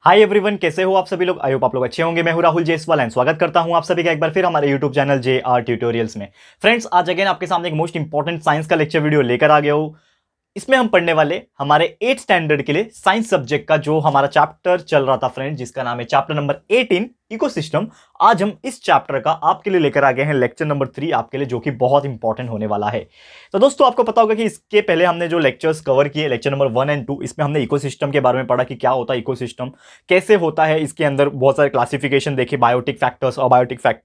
Hi everyone, कैसे हो आप सभी लोग। आई होप आप लोग अच्छे होंगे। मैं हूं राहुल जयसवाल एंड स्वागत करता हूं आप सभी का एक बार फिर हमारे यूट्यूब चैनल JR ट्यूटोरियल्स में। फ्रेंड्स, आज अगेन आपके सामने एक मोस्ट इंपॉर्टेंट साइंस का लेक्चर वीडियो लेकर आ गया हूं। इसमें हम पढ़ने वाले हमारे 8th स्टैंडर्ड के लिए साइंस सब्जेक्ट का जो हमारा चैप्टर चल रहा था फ्रेंड्स, जिसका नाम है चैप्टर नंबर 18 इकोसिस्टम। आज हम इस चैप्टर का आपके लिए लेकर आ गए हैं लेक्चर नंबर 3 आपके लिए, जो कि बहुत इंपॉर्टेंट होने वाला है। तो दोस्तों, आपको पता होगा कि इसके पहले हमने जो लेक्चर्स कवर किए, लेक्चर नंबर 1 एंड 2, इसमें हमने इकोसिस्टम के बारे में पढ़ा कि क्या होता है इकोसिस्टम, कैसे होता है, इसके अंदर बहुत सारे क्लासिफिकेशन देखे, बायोटिक फैक्टर्स, अबायोटिक फैक्टर्स।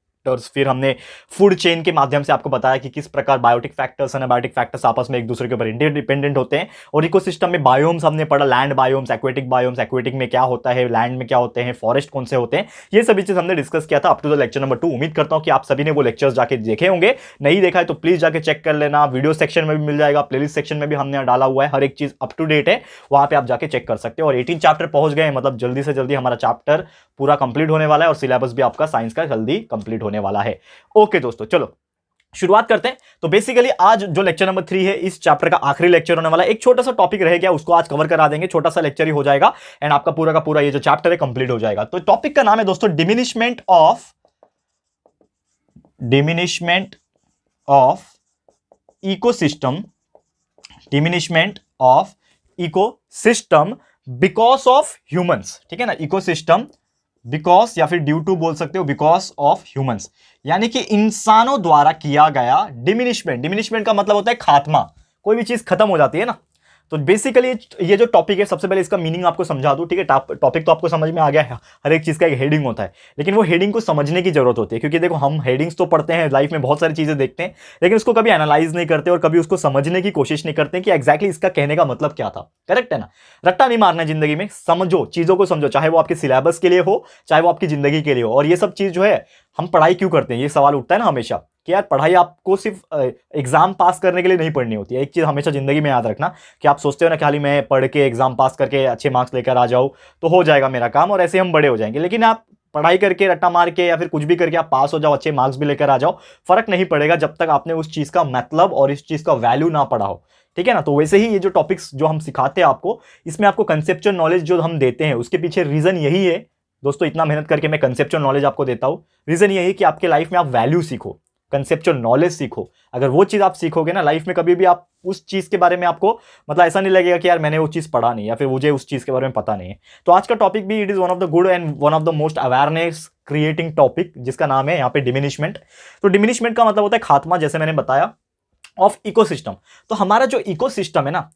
फिर हमने फूड चेन के माध्यम से आपको बताया कि किस प्रकार बायोटिक फैक्टर्स और एबायोटिक फैक्टर्स आपस में एक दूसरे के ऊपर इंटरडिपेंडेंट होते हैं। और इकोसिस्टम में बायोम्स हमने पढ़ा, लैंड बायोम्स, एक्वेटिक में क्या होता है, लैंड में क्या होते हैं, फॉरेस्ट कौन से होते हैं, ये सभी चीज हमने डिस्कस किया था up to the lecture number 2। उम्मीद करता हूं कि आप सभी ने वो लेक्चर्स जाके देखे होंगे। नहीं देखा है तो प्लीज जाके चेक कर लेना, वीडियो सेक्शन में भी मिल जाएगा, प्लेलिस्ट सेक्शन में भी हमने डाला हुआ है, हर एक चीज अप टू डेट है, वहां पे आप जाके चेक कर सकते हो। और 18 चैप्टर पहुंच गए, मतलब जल्दी से जल्दी हमारा चैप्टर पूरा कंप्लीट होने वाला है और सिलेबस भी आपका साइंस का जल्दी कंप्लीट होने वाला है। ओके दोस्तों, चलो शुरुआत करते हैं। तो बेसिकली आज जो लेक्चर नंबर 3 है, इस चैप्टर का आखिरी लेक्चर होने वाला है। एक छोटा सा टॉपिक रह गया, उसको आज कवर करा देंगे, छोटा सा लेक्चर ही हो जाएगा एंड आपका पूरा का पूरा ये जो चैप्टर है कंप्लीट हो जाएगा। तो टॉपिक का नाम है दोस्तों diminishment of ecosystem, diminishment of ecosystem because of humans. ठीक है ना, इकोसिस्टम बिकॉज या फिर ड्यू टू बोल सकते हो, बिकॉज ऑफ ह्यूमंस, यानी कि इंसानों द्वारा किया गया डिमिनिशमेंट। डिमिनिशमेंट का मतलब होता है खात्मा, कोई भी चीज खत्म हो जाती है ना। तो बेसिकली ये जो टॉपिक है, सबसे पहले इसका मीनिंग आपको समझा दूं। ठीक है, टॉपिक तो आपको समझ में आ गया है, हर एक चीज का एक हेडिंग होता है, लेकिन वो हेडिंग को समझने की जरूरत होती है। क्योंकि देखो, हम हेडिंग्स तो पढ़ते हैं, लाइफ में बहुत सारी चीजें देखते हैं, लेकिन उसको कभी एनालाइज नहीं करते और कभी उसको समझने की कोशिश नहीं करते कि एग्जैक्टली इसका कहने का मतलब क्या था। करेक्ट है ना, रट्टा नहीं मारना जिंदगी में, समझो, चीजों को समझो, चाहे वो आपके सिलेबस के लिए हो, चाहे वो आपकी जिंदगी के लिए हो। और ये सब चीज जो है, हम पढ़ाई क्यों करते हैं, ये सवाल उठता है ना हमेशा कि यार पढ़ाई आपको सिर्फ एग्जाम पास करने के लिए नहीं पढ़नी होती है। एक चीज हमेशा जिंदगी में याद रखना कि आप सोचते हो ना कि खाली मैं पढ़ के एग्जाम पास करके अच्छे मार्क्स लेकर आ जाऊं तो हो जाएगा मेरा काम और ऐसे हम बड़े हो जाएंगे। लेकिन आप पढ़ाई करके, रट्टा मार के या फिर कुछ भी करके आप पास हो जाओ, अच्छे मार्क्स भी लेकर आ जाओ, फर्क नहीं पड़ेगा जब तक आपने उस चीज का मतलब और इस चीज का वैल्यू ना पढ़ा हो। ठीक है ना। तो वैसे ही ये जो टॉपिक्स जो हम सिखाते हैं आपको, इसमें आपको कंसेप्चुअल नॉलेज जो हम देते हैं, उसके पीछे रीजन यही है दोस्तों। इतना मेहनत करके मैं कंसेप्चुअल नॉलेज आपको देता हूं, रीजन यही है कि आपके लाइफ में आप वैल्यू सीखो, कंसेप्चुअल नॉलेज सीखो। अगर वो चीज आप सीखोगे ना लाइफ में, कभी भी आप उस चीज के बारे में आपको मतलब ऐसा नहीं लगेगा कि यार मैंने वो चीज पढ़ा नहीं या फिर मुझे उस चीज के बारे में पता नहीं है। तो आज का टॉपिक भी it is one of the good and one of the most awareness creating topic, जिसका नाम है यहाँ पे डिमिनिशमेंट। तो डिमिनिशमेंट का मतलब होता है खात्मा, जैसे मैंने बताया, ऑफ इकोसिस्टम। तो हमारा जो इकोसिस्टम है ना,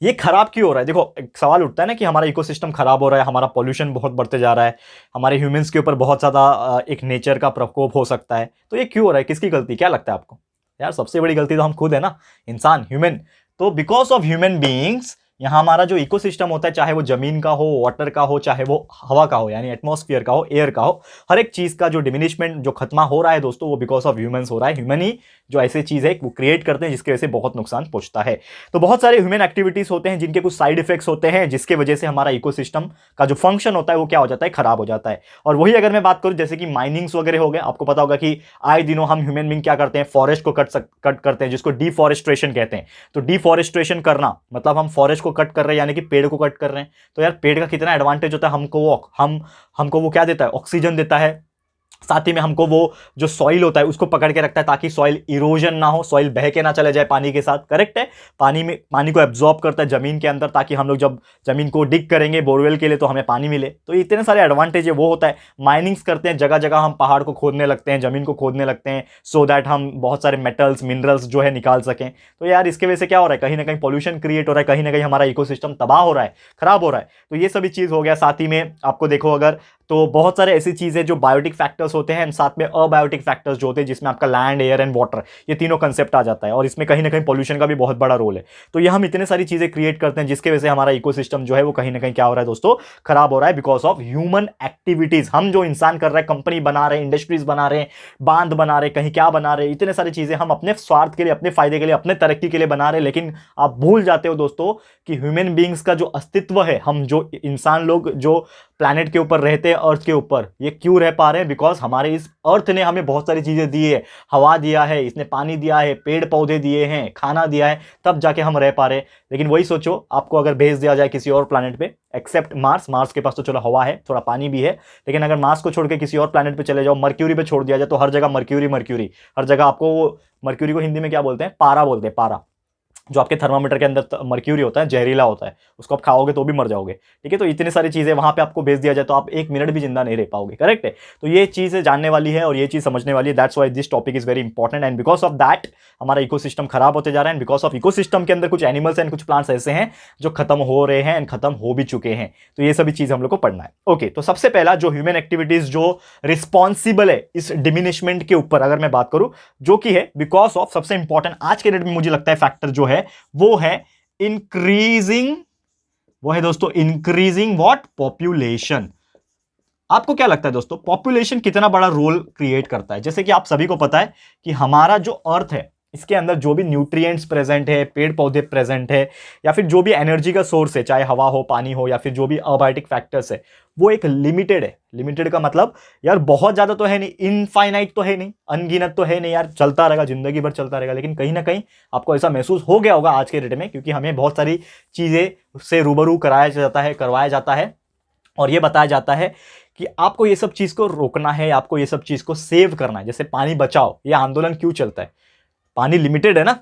ये खराब क्यों हो रहा है। देखो, एक सवाल उठता है ना कि हमारा इकोसिस्टम खराब हो रहा है, हमारा पॉल्यूशन बहुत बढ़ते जा रहा है, हमारे ह्यूमंस के ऊपर बहुत ज्यादा एक नेचर का प्रकोप हो सकता है। तो ये क्यों हो रहा है, किसकी गलती, क्या लगता है आपको। यार सबसे बड़ी गलती तो हम खुद है ना, इंसान, ह्यूमन। तो बिकॉज ऑफ ह्यूमन बीइंग्स यहाँ हमारा जो इकोसिस्टम होता है, चाहे वो जमीन का हो, वाटर का हो, चाहे वो हवा का हो, यानी एटमॉस्फेयर का हो, एयर का हो, हर एक चीज का जो डिमिनिशमेंट, जो खत्मा हो रहा है दोस्तों, वो बिकॉज ऑफ ह्यूमंस हो रहा है। ह्यूमन ही जो ऐसी चीज है वो क्रिएट करते हैं जिसकी वजह से बहुत नुकसान पहुंचता है। तो बहुत सारे ह्यूमन एक्टिविटीज होते हैं जिनके कुछ साइड इफेक्ट्स होते हैं, जिसके वजह से हमारा इकोसिस्टम का जो फंक्शन होता है वो क्या हो जाता है, खराब हो जाता है। और वही अगर मैं बात करूं, जैसे कि माइनिंग्स वगैरह हो गए, आपको पता होगा कि आए दिनों हम ह्यूमन बीइंग क्या करते हैं, फॉरेस्ट को कट करते हैं, जिसको डिफॉरेस्ट्रेशन कहते हैं। तो डिफॉरेस्ट्रेशन करना मतलब हम फॉरेस्ट को कट कर रहे हैं, यानी कि पेड़ को कट कर रहे हैं। तो यार पेड़ का कितना एडवांटेज होता है, हमको वो क्या देता है, ऑक्सीजन देता है, साथ ही में हमको वो जो सॉइल होता है उसको पकड़ के रखता है ताकि सॉइल इरोजन ना हो, सॉइल बह के ना चले जाए पानी के साथ। करेक्ट है, पानी को एब्जॉर्ब करता है जमीन के अंदर, ताकि हम लोग जब जमीन को डिग करेंगे बोरवेल के लिए तो हमें पानी मिले। तो इतने सारे एडवांटेज है, वो होता है। माइनिंग्स करते हैं, जगह जगह हम पहाड़ को खोदने लगते हैं, जमीन को खोदने लगते हैं, सो दैट हम बहुत सारे मेटल्स, मिनरल्स जो है निकाल सकें। तो यार इसके वजह से क्या हो रहा है, कहीं ना कहीं पॉल्यूशन क्रिएट हो रहा है, कहीं ना कहीं हमारा इकोसिस्टम तबाह हो रहा है, खराब हो रहा है। तो ये सभी चीज हो गया। साथ ही में आपको देखो अगर, तो बहुत सारे ऐसी चीजें जो बायोटिक फैक्टर्स होते हैं, साथ में अबायोटिक फैक्टर्स जो होते हैं, जिसमें आपका लैंड, एयर एंड वाटर, ये तीनों कंसेप्ट आ जाता है। और इसमें कहीं ना कहीं पॉल्यूशन का भी बहुत बड़ा रोल है। तो ये हम इतने सारी चीजें क्रिएट करते हैं जिसके वजह से हमारा इकोसिस्टम जो है वो कहीं ना कहीं क्या हो रहा है दोस्तों, खराब हो रहा है, बिकॉज ऑफ ह्यूमन एक्टिविटीज। हम जो इंसान कर रहे हैं, कंपनी बना रहे हैं, इंडस्ट्रीज बना रहे हैं, बांध बना रहे हैं, कहीं क्या बना रहे हैं, इतने सारी चीजें हम अपने स्वार्थ के लिए, अपने फायदे के लिए, अपने तरक्की के लिए बना रहे हैं। लेकिन आप भूल जाते हो दोस्तों कि ह्यूमन बीइंग्स का जो अस्तित्व है, हम जो इंसान लोग जो प्लैनेट के ऊपर रहते हैं हैं अर्थ के ऊपर, ये क्यों रह पा रहे हैं? बिकॉज हमारे इस अर्थ ने हमें बहुत सारी चीजें दी है, हवा दिया है, इसने पानी दिया है, पेड़ पौधे दिए हैं, खाना दिया है, तब जाके हम रह पा रहे हैं। लेकिन वही सोचो, आपको अगर भेज दिया जाए किसी और प्लैनेट पे, एक्सेप्ट मार्स, मार्स के पास तो चलो हवा है, थोड़ा पानी भी है, लेकिन अगर मार्स को छोड़ के किसी और प्लैनेट पे चले जाओ, मर्क्यूरी पे छोड़ दिया जाए, तो हर जगह मर्क्यूरी मर्क्यूरी, हर जगह आपको वो मर्क्यूरी को हिंदी में क्या बोलते हैं? पारा बोलते हैं, पारा। जो आपके थर्मामीटर के अंदर मर्क्यूरी होता है, जहरीला होता है, उसको आप खाओगे तो भी मर जाओगे। ठीक है, तो इतनी सारी चीजें वहां पे आपको भेज दिया जाए तो आप एक मिनट भी जिंदा नहीं रह पाओगे। करेक्ट है? तो ये चीज जानने वाली है और ये चीज समझने वाली है। That's why this topic is very important, and because of that हमारा इकोसिस्टम खराब होते जा रहा है। एंड बिकॉज ऑफ इकोसिस्टम के अंदर कुछ एनिमल्स एंड कुछ प्लांट्स ऐसे हैं जो खत्म हो रहे हैं एंड खत्म हो भी चुके हैं। तो ये सभी चीज हम लोग को पढ़ना है। ओके, तो सबसे पहला जो ह्यूमन एक्टिविटीज जो रिस्पॉन्सिबल है इस डिमिनिशमेंट के ऊपर अगर मैं बात करूं, जो कि है बिकॉज ऑफ, सबसे इंपॉर्टेंट आज के डेट में मुझे लगता है फैक्टर जो है वो है इंक्रीजिंग, वो है दोस्तों इंक्रीजिंग व्हाट? पॉपुलेशन। आपको क्या लगता है दोस्तों, पॉपुलेशन कितना बड़ा रोल क्रिएट करता है? जैसे कि आप सभी को पता है कि हमारा जो अर्थ है इसके अंदर जो भी न्यूट्रिएंट्स प्रेजेंट है, पेड़ पौधे प्रेजेंट है, या फिर जो भी एनर्जी का सोर्स है, चाहे हवा हो, पानी हो, या फिर जो भी अबायोटिक फैक्टर्स है, वो एक लिमिटेड है। लिमिटेड का मतलब यार बहुत ज्यादा तो है नहीं, इनफाइनाइट तो है नहीं, अनगिनत तो है नहीं यार, चलता रहेगा, जिंदगी भर चलता रहेगा। लेकिन कहीं ना कहीं आपको ऐसा महसूस हो गया होगा आज के डेट में, क्योंकि हमें बहुत सारी चीजें से रूबरू कराया जाता है, करवाया जाता है, और ये बताया जाता है कि आपको ये सब चीज को रोकना है, आपको ये सब चीज को सेव करना है। जैसे पानी बचाओ, ये आंदोलन क्यों चलता है? पानी लिमिटेड है ना,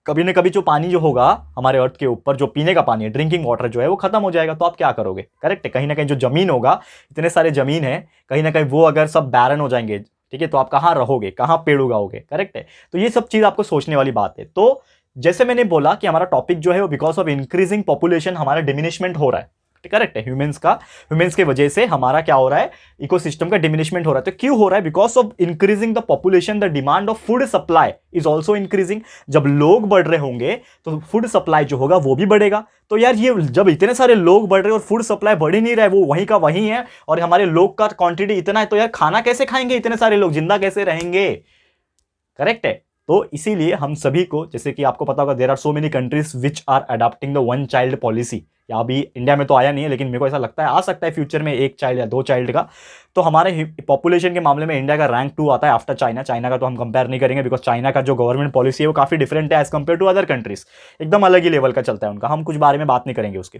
कभी ना कभी जो पानी जो होगा हमारे अर्थ के ऊपर, जो पीने का पानी है, ड्रिंकिंग वाटर जो है, वो खत्म हो जाएगा, तो आप क्या करोगे? करेक्ट है? कहीं ना कहीं जो जमीन होगा, इतने सारे जमीन है, कहीं ना कहीं वो अगर सब बैरन हो जाएंगे, ठीक है, तो आप कहाँ रहोगे, कहाँ पेड़ उगाओगे? करेक्ट है? तो ये सब चीज आपको सोचने वाली बात है। तो जैसे मैंने बोला कि हमारा टॉपिक जो है वो बिकॉज ऑफ इंक्रीजिंग पॉपुलेशन हमारा डिमिनिशमेंट हो रहा है। करेक्ट है? ह्यूमंस के वजह से हमारा क्या हो रहा है? इकोसिस्टम का डिमिनिशमेंट हो रहा है। तो क्यों हो रहा है? Because of increasing the population the demand of food supply is also increasing. जब लोग बढ़ रहे होंगे तो फूड सप्लाई जो होगा वो भी बढ़ेगा। तो यार ये जब इतने सारे लोग बढ़ रहे हैं और फूड सप्लाई बढ़ ही नहीं रहा है, वो वहीं का वहीं है, और हमारे लोग का क्वांटिटी इतना है, तो यार खाना कैसे खाएंगे इतने सारे लोग, जिंदा कैसे रहेंगे? करेक्ट है? तो इसीलिए हम सभी को, जैसे कि आपको पता होगा, there are so many countries which are adopting the one child policy. या अभी इंडिया में तो आया नहीं है, लेकिन मेरे को ऐसा लगता है आ सकता है फ्यूचर में एक चाइल्ड या 2 चाइल्ड का। तो हमारे पॉपुलेशन के मामले में इंडिया का रैंक 2 आता है आफ्टर चाइना। चाइना का तो हम कंपेयर नहीं करेंगे, बिकॉज चाइना का जो गवर्नमेंट पॉलिसी है वो काफी डिफरेंट है as compare to other countries. एकदम अलग ही लेवल का चलता है उनका, हम कुछ बारे में बात नहीं करेंगे उसके।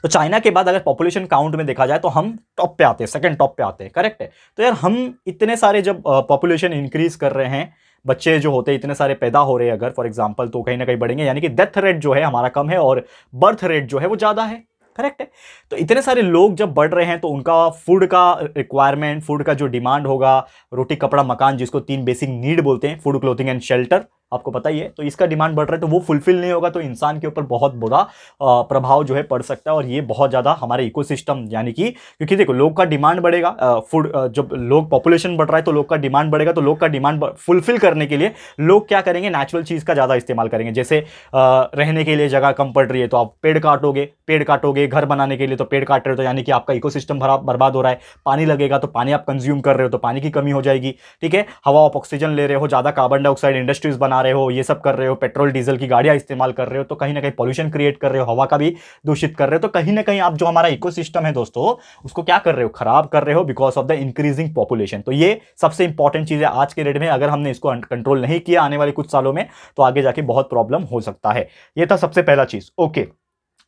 तो चाइना के बाद अगर पॉपुलेशन काउंट में देखा जाए तो हम टॉप पे आते हैं, सेकंड टॉप पे आते हैं। करेक्ट है? तो यार हम इतने सारे जब पॉपुलेशन इंक्रीज कर रहे हैं, बच्चे जो होते हैं इतने सारे पैदा हो रहे हैं अगर फॉर एग्जांपल, तो कहीं ना कहीं बढ़ेंगे, यानी कि डेथ रेट जो है हमारा कम है और बर्थ रेट जो है वो ज्यादा है। करेक्ट है? तो इतने सारे लोग जब बढ़ रहे हैं तो उनका फूड का रिक्वायरमेंट, फूड का जो डिमांड होगा, रोटी कपड़ा मकान, जिसको 3 बेसिक नीड बोलते हैं, फूड क्लोथिंग एंड शेल्टर, आपको पता ही है, तो इसका डिमांड बढ़ रहा है, तो वो फुलफिल नहीं होगा तो इंसान के ऊपर बहुत बुरा प्रभाव जो है पड़ सकता है। और ये बहुत ज्यादा हमारे इकोसिस्टम, यानी कि क्योंकि देखो लोग का डिमांड बढ़ेगा, फूड जब लोग पॉपुलेशन बढ़ रहा है तो लोग का डिमांड बढ़ेगा, तो लोग का डिमांड फुलफिल करने के लिए लोग क्या करेंगे? नेचुरल चीज का ज्यादा इस्तेमाल करेंगे। जैसे रहने के लिए जगह कम पड़ रही है तो आप पेड़ काटोगे, घर बनाने के लिए तो पेड़ काट रहे हो, तो यानी कि आपका इकोसिस्टम बर्बाद हो रहा है। पानी लगेगा तो पानी आप कंज्यूम कर रहे हो, तो पानी की कमी हो जाएगी। ठीक है? हवा आप ऑक्सीजन ले रहे हो, ज्यादा कार्बन डाइऑक्साइड इंडस्ट्रीज बना रहे हो, ये सब कर रहे हो, पेट्रोल डीजल की गाड़ियां इस्तेमाल कर रहे हो, तो कहीं ना कहीं पॉल्यूशन क्रिएट कर रहे हो, हवा का भी दूषित कर रहे हो। तो कहीं ना कहीं आप जो हमारा इकोसिस्टम है दोस्तों, उसको क्या कर रहे हो? खराब कर रहे हो because of the increasing population. तो ये सबसे इंपॉर्टेंट चीज है आज के डेट में। अगर हमने इसको कंट्रोल नहीं किया आने वाले कुछ सालों में तो आगे जाके बहुत प्रॉब्लम हो सकता है। ये था सबसे पहला चीज। ओके,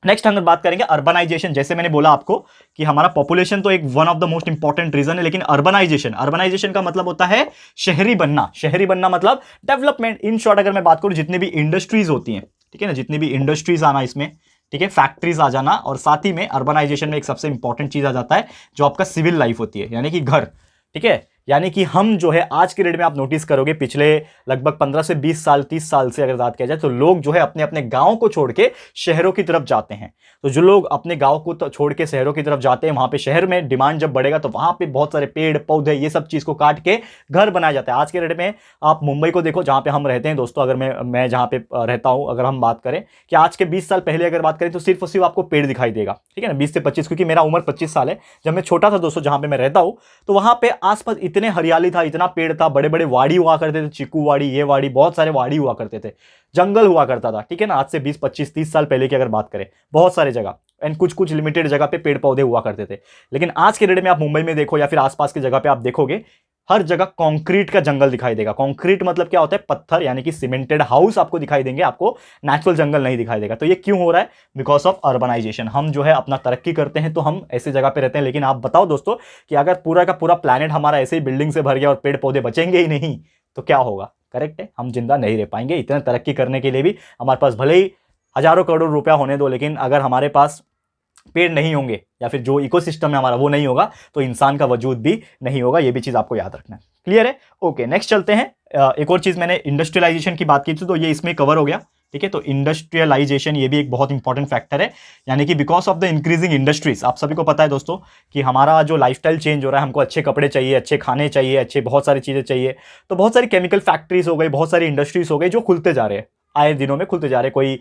नेक्स्ट हम बात करेंगे अर्बनाइजेशन। जैसे मैंने बोला आपको कि हमारा पॉपुलेशन तो एक one of the most important reason है, लेकिन अर्बनाइजेशन का मतलब होता है शहरी बनना मतलब डेवलपमेंट। इन शॉर्ट अगर मैं बात करूं, जितनी भी इंडस्ट्रीज होती हैं, ठीक है ना, जितनी भी इंडस्ट्रीज आना इसमें, ठीक है, फैक्ट्रीज आ जाना, और साथ ही में अर्बनाइजेशन में एक सबसे इंपॉर्टेंट चीज आ जाता है जो आपका सिविल लाइफ होती है, यानी कि घर। ठीक है? यानी कि हम जो है आज के डेट में आप नोटिस करोगे पिछले लगभग 15 से 20 साल 30 साल से अगर बात किया जाए तो लोग जो है अपने अपने गांव को छोड़ के शहरों की तरफ जाते हैं। तो जो लोग अपने गांव को छोड़ के शहरों की तरफ जाते हैं, वहां पे शहर में डिमांड जब बढ़ेगा तो वहां पे बहुत सारे पेड़ पौधे ये सब चीज को काट के घर बनाया जाता है। आज के डेट में आप मुंबई को देखो जहां पे हम रहते हैं दोस्तों, अगर मैं जहां पे रहता हूं, अगर हम बात करें कि आज के 20 साल पहले अगर बात करें तो सिर्फ और सिर्फ आपको पेड़ दिखाई देगा। ठीक है ना? 20 से 25, क्योंकि मेरा उम्र 25 साल है। जब मैं छोटा था दोस्तों, जहां पे मैं रहता हूं, तो वहां पे आसपास इतने हरियाली था, इतना पेड़ था, बड़े बड़े वाड़ी हुआ करते थे, चीकू वाड़ी, ये वाड़ी, बहुत सारे वाड़ी हुआ करते थे, जंगल हुआ करता था, ठीक है ना। आज से 20 25 30 साल पहले की अगर बात करें, बहुत सारे जगह एंड कुछ कुछ लिमिटेड जगह पे पेड़ पौधे हुआ करते थे। लेकिन आज के डेट में आप मुंबई में देखो या फिर आसपास की जगह पे आप देखोगे, हर जगह कंक्रीट का जंगल दिखाई देगा। कंक्रीट मतलब क्या होता है? पत्थर, यानी कि सीमेंटेड हाउस आपको दिखाई देंगे, आपको नेचुरल जंगल नहीं दिखाई देगा। तो ये क्यों हो रहा है? Because of urbanisation. हम जो है अपना तरक्की करते हैं तो हम ऐसी जगह पे रहते हैं। लेकिन आप बताओ दोस्तों कि अगर पूरा का पूरा प्लैनेट हमारा ऐसे ही बिल्डिंग से भर गया और पेड़ पौधे बचेंगे ही नहीं तो क्या होगा? करेक्ट है, हम जिंदा नहीं रह पाएंगे। इतने तरक्की करने के लिए भी हमारे पास भले ही हजारों करोड़ रुपया होने दो, लेकिन अगर हमारे पास पेड़ नहीं होंगे या फिर जो इकोसिस्टम है हमारा वो नहीं होगा तो इंसान का वजूद भी नहीं होगा। ये भी चीज आपको याद रखना है। क्लियर है? ओके, नेक्स्ट चलते हैं। एक और चीज मैंने इंडस्ट्रियलाइजेशन की बात की थी तो ये इसमें कवर हो गया, ठीक है। तो इंडस्ट्रियलाइजेशन ये भी एक बहुत इंपॉर्टेंट फैक्टर है, यानी कि because of the increasing industries. आप सभी को पता है दोस्तों कि हमारा जो लाइफस्टाइल चेंज हो रहा है, हमको अच्छे कपड़े चाहिए, अच्छे खाने चाहिए, अच्छे बहुत सारी चीजें चाहिए। तो बहुत सारी केमिकल फैक्ट्रीज हो गई, बहुत सारी इंडस्ट्रीज हो गई जो खुलते जा रहे हैं, आए दिनों में खुलते जा रहे हैं।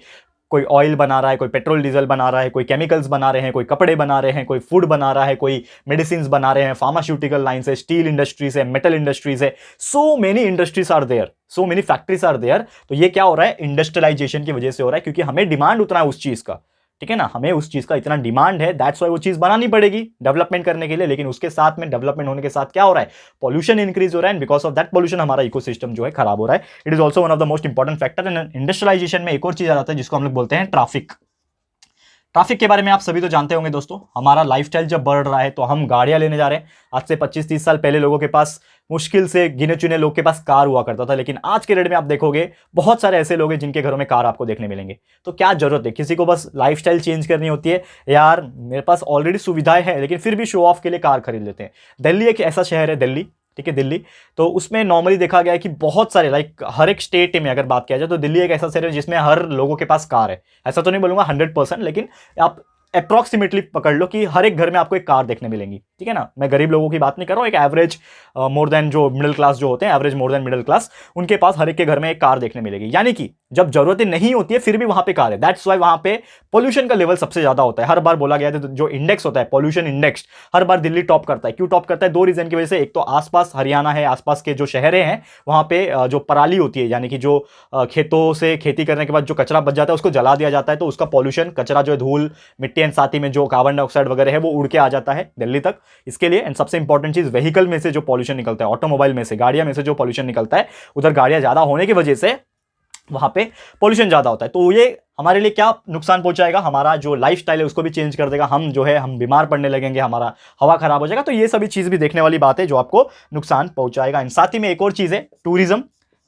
कोई ऑयल बना रहा है, कोई पेट्रोल डीजल बना रहा है, कोई केमिकल्स बना रहे हैं, कोई कपड़े बना रहे हैं, कोई फूड बना रहा है, कोई मेडिसिन बना रहे हैं, फार्मास्यूटिकल लाइन है, स्टील इंडस्ट्रीज है, मेटल इंडस्ट्रीज है। So many industries are there, so many factories are there. तो ये क्या हो रहा है? इंडस्ट्रियलाइजेशन की वजह से हो रहा है, क्योंकि हमें डिमांड उतना है उस चीज का, ठीक है ना। हमें उस चीज का इतना डिमांड है, दैट्स व्हाई वो चीज बनानी पड़ेगी डेवलपमेंट करने के लिए। लेकिन उसके साथ में डेवलपमेंट होने के साथ क्या हो रहा है? पॉल्यूशन इंक्रीज हो रहा है, and because of that pollution हमारा इकोसिस्टम जो है खराब हो रहा है। It is also one of the most important factor. And industrialisation में एक और चीज आ जाता है जिसको हम लोग बोलते हैं ट्रैफिक। ट्रैफिक के बारे में आप सभी तो जानते होंगे दोस्तों। हमारा लाइफस्टाइल जब बढ़ रहा है तो हम गाड़ियां लेने जा रहे हैं। आज से 25-30 साल पहले लोगों के पास, मुश्किल से गिने चुने लोग के पास कार हुआ करता था। लेकिन आज के डेट में आप देखोगे बहुत सारे ऐसे लोग हैं जिनके घरों में कार आपको देखने मिलेंगे। तो क्या जरूरत है? किसी को बस लाइफस्टाइल चेंज करनी होती है, यार मेरे पास ऑलरेडी सुविधाएं हैं, लेकिन फिर भी शो ऑफ के लिए कार खरीद लेते हैं। दिल्ली एक ऐसा शहर है, दिल्ली, ठीक है, दिल्ली। तो उसमें नॉर्मली देखा गया है कि बहुत सारे, लाइक हर एक स्टेट में अगर बात किया जाए तो दिल्ली एक ऐसा शहर है जिसमें हर लोगों के पास कार है। ऐसा तो नहीं बोलूंगा 100%, लेकिन आप अप्रॉक्सीमेटली पकड़ लो कि हर एक घर में आपको एक कार देखने मिलेंगी, ठीक है ना। मैं गरीब लोगों की बात नहीं कर रहा हूं, एक एवरेज मोर देन जो मिडिल क्लास जो होते हैं, average more than middle class, उनके पास हर एक के घर में एक कार देखने मिलेगी। यानी कि जब जरूरतें नहीं होती है फिर भी वहां पे कार है। दैट्स वाई वहां पे पोल्यूशन का लेवल सबसे ज्यादा होता है। हर बार बोला गया है तो जो इंडेक्स होता है पोल्यूशन इंडेक्स, हर बार दिल्ली टॉप करता है। क्यों टॉप करता है? दो रीजन की वजह से। एक तो आसपास हरियाणा है, आसपास के जो शहरें हैं वहां पे जो पराली होती है, यानी कि जो खेतों से खेती करने के बाद जो कचरा बच जाता है उसको जला दिया जाता है, तो उसका पॉल्यूशन, कचरा जो है, धूल मिट्टी एंड साथ ही में जो कार्बन डाइऑक्साइड वगैरह है वो उड़ के आ जाता है दिल्ली तक। इसके लिए, एंड सबसे इंपॉर्टेंट चीज, व्हीकल में से जो पॉल्यूशन निकलता है, ऑटोमोबाइल में से, गाड़ियां में से जो पॉल्यूशन निकलता है, उधर गाड़ियां ज्यादा होने की वजह से वहां पे पॉल्यूशन ज्यादा होता है। तो ये हमारे लिए क्या नुकसान पहुंचाएगा? हमारा जो लाइफस्टाइल है उसको भी चेंज कर देगा। हम जो है हम बीमार पड़ने लगेंगे, हमारा हवा खराब हो जाएगा। तो ये सभी चीज भी देखने वाली बात है जो आपको नुकसान पहुंचाएगा। एंड साथ ही में एक और चीज है, टूरिज्म,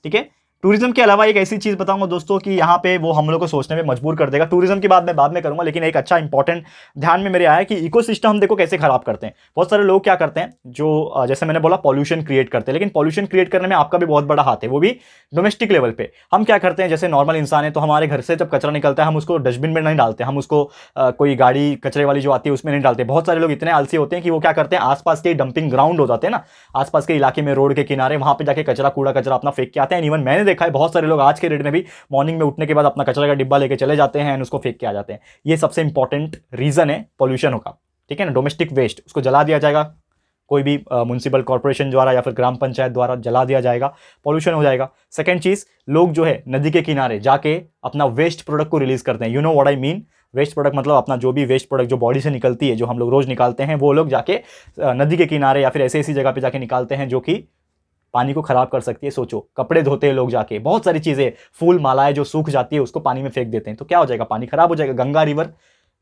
ठीक है। टूरिज्म के अलावा एक ऐसी चीज बताऊंगा दोस्तों कि यहाँ पे वो हम लोग को सोचने में मजबूर कर देगा। टूरिज्म की बात मैं बाद में करूंगा, लेकिन एक अच्छा इंपॉर्टेंट ध्यान में मेरे आया कि इकोसिस्टम हम देखो कैसे खराब करते हैं। बहुत सारे लोग क्या करते हैं, जो जैसे मैंने बोला पॉल्यूशन क्रिएट करते हैं, लेकिन पॉल्यूशन क्रिएट करने में आपका भी बहुत बड़ा हाथ है, वो भी डोमेस्टिक लेवल पे। हम क्या करते हैं, जैसे नॉर्मल इंसान है तो हमारे घर से जब कचरा निकलता है हम उसको डस्टबिन में नहीं डालते, हम उसको कोई गाड़ी कचरे वाली जो आती है उसमें नहीं डालते। बहुत सारे लोग इतने आलसी होते हैं कि वो क्या करते हैं, आसपास के डंपिंग ग्राउंड हो जाते हैं ना, आसपास के इलाके में, रोड के किनारे, वहां पे जाके कूड़ा कचरा अपना फेंक के आते हैं। इवन मैंने देखा है बहुत सारे लोग आज के डेट में भी मॉर्निंग में उठने के बाद अपना कचरा का डिब्बा लेके चले जाते हैं और उसको फेंक के आ जाते हैं। ये सबसे इंपॉर्टेंट रीजन है पॉल्यूशन का, ठीक है ना। डोमेस्टिक वेस्ट उसको जला दिया जाएगा, कोई भी म्युनिसिपल कॉर्पोरेशन द्वारा या फिर ग्राम पंचायत द्वारा जला दिया जाएगा, पॉल्यूशन हो जाएगा। सेकंड चीज, लोग जो है नदी के किनारे जाके अपना वेस्ट प्रोडक्ट को रिलीज करते हैं। You know what I mean. Waste product मतलब अपना जो भी वेस्ट प्रोडक्ट जो बॉडी से निकलती है, जो हम लोग रोज निकालते हैं, वो लोग जाके नदी के किनारे या फिर ऐसी ऐसी जगह पे जाके निकालते हैं जो कि पानी को खराब कर सकती है। सोचो, कपड़े धोते हैं लोग जाके, बहुत सारी चीजें, फूल मालाएं जो सूख जाती है उसको पानी में फेंक देते हैं, तो क्या हो जाएगा? पानी खराब हो जाएगा। गंगा रिवर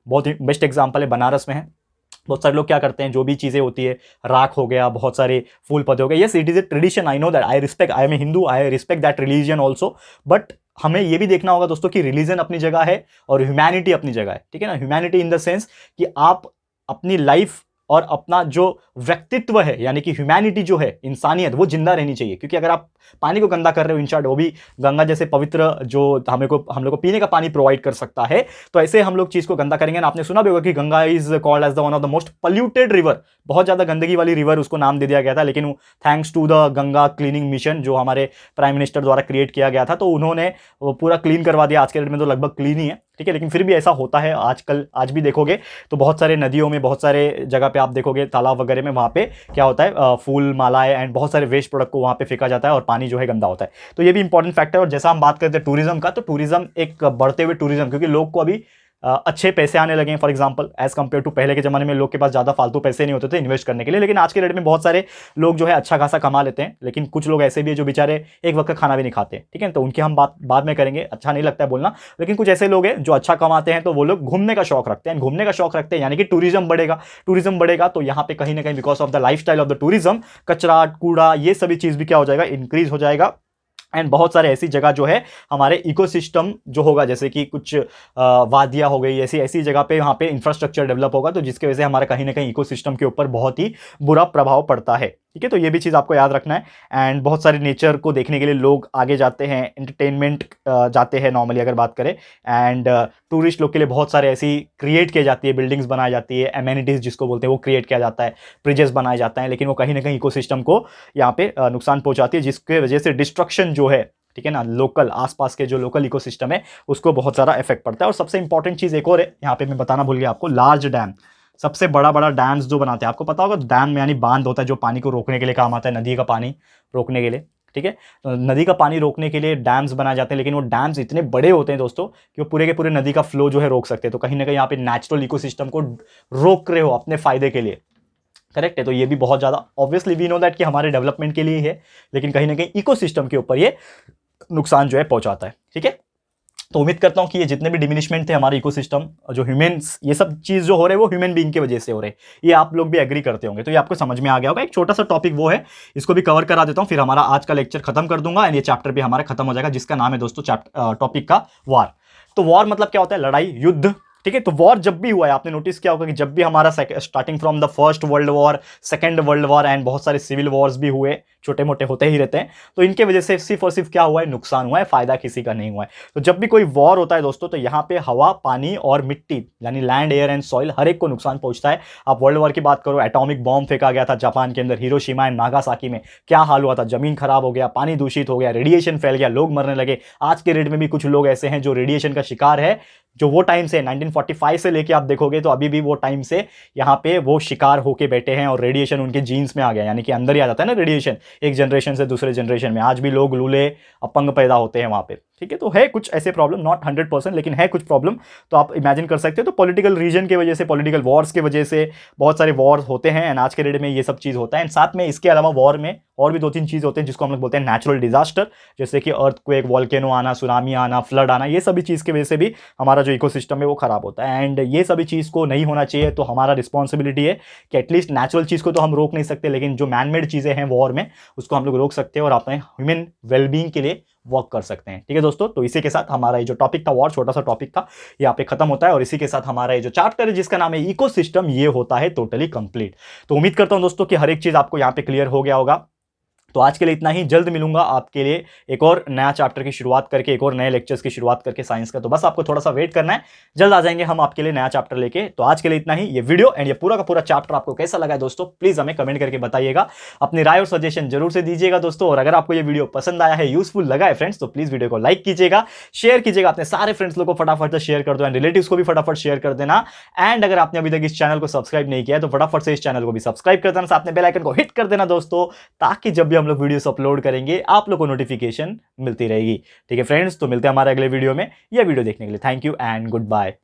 बहुत ही बेस्ट एग्जांपल है, बनारस में है। बहुत सारे लोग क्या करते हैं, जो भी चीजें होती है, राख हो गया, बहुत सारे फूल पौधे हो गए, yes it is a tradition, I know that, I respect, I am a Hindu, I respect that religion also, but हमें यह भी देखना होगा दोस्तों कि रिलीजन अपनी जगह है और ह्यूमैनिटी अपनी जगह है, ठीक है ना। ह्यूमैनिटी इन द सेंस कि आप अपनी लाइफ और अपना जो व्यक्तित्व है, यानी कि ह्यूमैनिटी जो है, इंसानियत, वो जिंदा रहनी चाहिए। क्योंकि अगर आप पानी को गंदा कर रहे हो, इंशार्ट वो भी गंगा जैसे पवित्र जो हम लोग को पीने का पानी प्रोवाइड कर सकता है, तो ऐसे हम लोग चीज को गंदा करेंगे ना। आपने सुना भी होगा कि Ganga is called as the one of the most polluted river, बहुत ज्यादा गंदगी वाली रिवर उसको नाम दे दिया गया था। लेकिन thanks to the Ganga cleaning mission जो हमारे प्राइम मिनिस्टर द्वारा क्रिएट किया गया था, तो उन्होंने वो पूरा क्लीन करवा दिया। आज के डेट में तो लगभग क्लीन ही है। ठीक है, लेकिन फिर भी ऐसा होता है आजकल, आज भी देखोगे तो बहुत सारे नदियों में, बहुत सारे जगह पे आप देखोगे तालाब वगैरह में, वहाँ पे क्या होता है, फूल मालाएं एंड बहुत सारे वेस्ट प्रोडक्ट को वहाँ पे फेंका जाता है और पानी जो है गंदा होता है। तो ये भी इंपॉर्टेंट फैक्टर है। और जैसा हम बात करते हैं टूरिज्म का, तो टूरिज्म एक बढ़ते हुए टूरिज्म, क्योंकि लोग को अभी अच्छे पैसे आने लगे हैं, for example as compare to पहले के जमाने में लोग के पास ज़्यादा फालतू पैसे नहीं होते थे इन्वेस्ट करने के लिए, लेकिन आज के डेट में बहुत सारे लोग जो है अच्छा खासा कमा लेते हैं, लेकिन कुछ लोग ऐसे भी है जो बेचारे एक वक्त का खाना भी नहीं खाते, ठीक है, तो उनकी हम बात बाद में करेंगे, अच्छा नहीं लगता है बोलना, लेकिन कुछ ऐसे लोग हैं जो अच्छा कमाते हैं, तो वो लोग घूमने का शौक रखते हैं, घूमने का शौक रखते हैं, यानी कि टूरिज्म बढ़ेगा, टूरिज्म बढ़ेगा तो यहाँ पे कहीं ना कहीं because of the life style of the tourism, कचरा कूड़ा ये सभी चीज़ भी क्या हो जाएगा, इंक्रीज हो जाएगा। एंड बहुत सारे ऐसी जगह जो है हमारे इकोसिस्टम जो होगा, जैसे कि कुछ वादियाँ हो गई, ऐसी ऐसी जगह पे वहाँ पे इंफ्रास्ट्रक्चर डेवलप होगा, तो जिसकी वजह से हमारा कहीं ना कहीं इकोसिस्टम के ऊपर बहुत ही बुरा प्रभाव पड़ता है, ठीक है, तो ये भी चीज़ आपको याद रखना है। एंड बहुत सारे नेचर को देखने के लिए लोग आगे जाते हैं, एंटरटेनमेंट जाते हैं नॉर्मली अगर बात करें, एंड टूरिस्ट लोग के लिए बहुत सारे ऐसी क्रिएट की जाती है, बिल्डिंग्स बनाई जाती है, एमेनिटीज़ जिसको बोलते हैं वो क्रिएट किया जाता है, ब्रिजेस बनाए जाते हैं, लेकिन वो कहीं ना कहीं इकोसिस्टम को यहाँ पे नुकसान पहुँचाती है, जिसके वजह से डिस्ट्रक्शन जो है, ठीक है ना, लोकल आसपास के जो लोकल इकोसिस्टम है उसको बहुत सारा इफेक्ट पड़ता है। और सबसे इंपॉर्टेंट चीज़ एक और है यहाँ पे मैं बताना भूल गया आपको, लार्ज डैम, सबसे बड़ा बड़ा डैम्स जो बनाते हैं, आपको पता होगा डैम यानी बांध होता है जो पानी को रोकने के लिए काम आता है, नदी का पानी रोकने के लिए, ठीक है, तो नदी का पानी रोकने के लिए डैम्स बनाए जाते हैं, लेकिन वो डैम्स इतने बड़े होते हैं दोस्तों कि वो पूरे के पूरे नदी का फ्लो जो है रोक सकते हैं, तो कहीं ना कहीं यहाँ पे नेचुरल इकोसिस्टम को रोक रहे हो अपने फायदे के लिए, करेक्ट है, तो ये भी बहुत ज़्यादा ऑब्वियसली वी नो दैट कि हमारे डेवलपमेंट के लिए है, लेकिन कहीं ना कहीं इकोसिस्टम के ऊपर ये नुकसान जो है पहुंचाता है, ठीक है। तो उम्मीद करता हूं कि ये जितने भी डिमिनिशमेंट थे हमारे इकोसिस्टम, जो ह्यूमंस, ये सब चीज़ जो हो रहे हैं वो ह्यूमन बीइंग की वजह से हो रहे हैं, ये आप लोग भी एग्री करते होंगे, तो ये आपको समझ में आ गया होगा। एक छोटा सा टॉपिक वो है, इसको भी कवर करा देता हूं, फिर हमारा आज का लेक्चर खत्म कर दूंगा एंड ये चैप्टर भी हमारा खत्म हो जाएगा, जिसका नाम है दोस्तों टॉपिक का वॉर। तो वॉर मतलब क्या होता है, लड़ाई, युद्ध, ठीक है। तो वॉर जब भी हुआ है, आपने नोटिस किया होगा कि जब भी हमारा starting from the first world war, second world war and बहुत सारे सिविल वॉर्स भी हुए, छोटे मोटे होते ही रहते हैं, तो इनके वजह से सिर्फ और सिर्फ क्या हुआ है, नुकसान हुआ है, फायदा किसी का नहीं हुआ है। तो जब भी कोई वॉर होता है दोस्तों, तो यहाँ पे हवा, पानी और मिट्टी यानी लैंड, एयर एंड सॉइल, हर एक को नुकसान पहुंचता है। आप वर्ल्ड वॉर की बात करो, एटॉमिक बॉम्ब फेंका गया था जापान के अंदर, हिरोशिमा एंड नागासाकी में, क्या हाल हुआ था, जमीन खराब हो गया, पानी दूषित हो गया, रेडिएशन फैल गया, लोग मरने लगे। आज के डेट में भी कुछ लोग ऐसे हैं जो रेडिएशन का शिकार है, जो वो टाइम से 1945 से लेके आप देखोगे तो अभी भी वो टाइम से यहाँ पे वो शिकार होके बैठे हैं, और रेडिएशन उनके जीन्स में आ गया, यानी कि अंदर ही आ जाता है ना रेडिएशन, एक जनरेशन से दूसरे जनरेशन में। आज भी लोग लूले अपंग पैदा होते हैं वहाँ पे, ठीक है। तो है कुछ ऐसे प्रॉब्लम, नॉट 100%, लेकिन है कुछ प्रॉब्लम, तो आप इमेजिन कर सकते हो। तो पॉलिटिकल रीजन की वजह से, पॉलिटिकल वॉर्स की वजह से बहुत सारे वॉर होते हैं, एंड आज के डेट में ये सब चीज़ होता है। एंड साथ में इसके अलावा वॉर में और भी 2-3 चीज़ होते हैं जिसको हम लोग बोलते हैं नेचुरल डिजास्टर, जैसे कि अर्थक्वेक, वॉल्केनो आना, सुनामी आना, फ्लड आना, ये सभी चीज़ की वजह से भी हमारा जो इकोसिस्टम है वो खराब होता है। एंड ये सभी चीज़ को नहीं होना चाहिए, तो हमारा रिस्पॉन्सिबिलिटी है कि एटलीस्ट नेचुरल चीज़ को तो हम रोक नहीं सकते, लेकिन जो मैनमेड चीज़ें हैं वॉर में, उसको हम लोग रोक सकते हैं और अपने ह्यूमन वेलबींग के लिए वर्क कर सकते हैं, ठीक है दोस्तों। तो इसी के साथ हमारा ये जो टॉपिक था वॉर, छोटा सा टॉपिक था, यहाँ पे खत्म होता है, और इसी के साथ हमारा ये जो चैप्टर है जिसका नाम है इकोसिस्टम, ये होता है टोटली कंप्लीट। तो उम्मीद करता हूं दोस्तों कि हर एक चीज आपको यहाँ पे क्लियर हो गया होगा। तो आज के लिए इतना ही, जल्द मिलूंगा आपके लिए एक और नया चैप्टर की शुरुआत करके, एक और नए लेक्चर्स की शुरुआत करके साइंस का। तो बस आपको थोड़ा सा वेट करना है, जल्द आ जाएंगे हम आपके लिए नया चैप्टर लेके। तो आज के लिए इतना ही। ये वीडियो एंड ये पूरा का पूरा चैप्टर आपको कैसा लगा है दोस्तों, प्लीज हमें कमेंट करके बताइएगा, अपनी राय और सजेशन जरूर से दीजिएगा दोस्तों। और अगर आपको ये वीडियो पसंद आया है, यूजफुल लगा है फ्रेंड्स, तो प्लीज वीडियो को लाइक कीजिएगा, शेयर कीजिएगा, अपने सारे फ्रेंड्स लोग को फटाफट से शेयर कर दो, एंड रिलेटिव्स को भी फटाफट शेयर कर देना। एंड अगर आपने अभी तक इस चैनल को सब्सक्राइब नहीं किया है तो फटाफट से इस चैनल को भी सब्सक्राइब कर देना, साथ में बेल आइकन को हिट कर देना दोस्तों, ताकि जब भी हम लोग वीडियोस अपलोड करेंगे आप लोगों को नोटिफिकेशन मिलती रहेगी, ठीक है फ्रेंड्स। तो मिलते हैं हमारे अगले वीडियो में। यह वीडियो देखने के लिए thank you and good bye.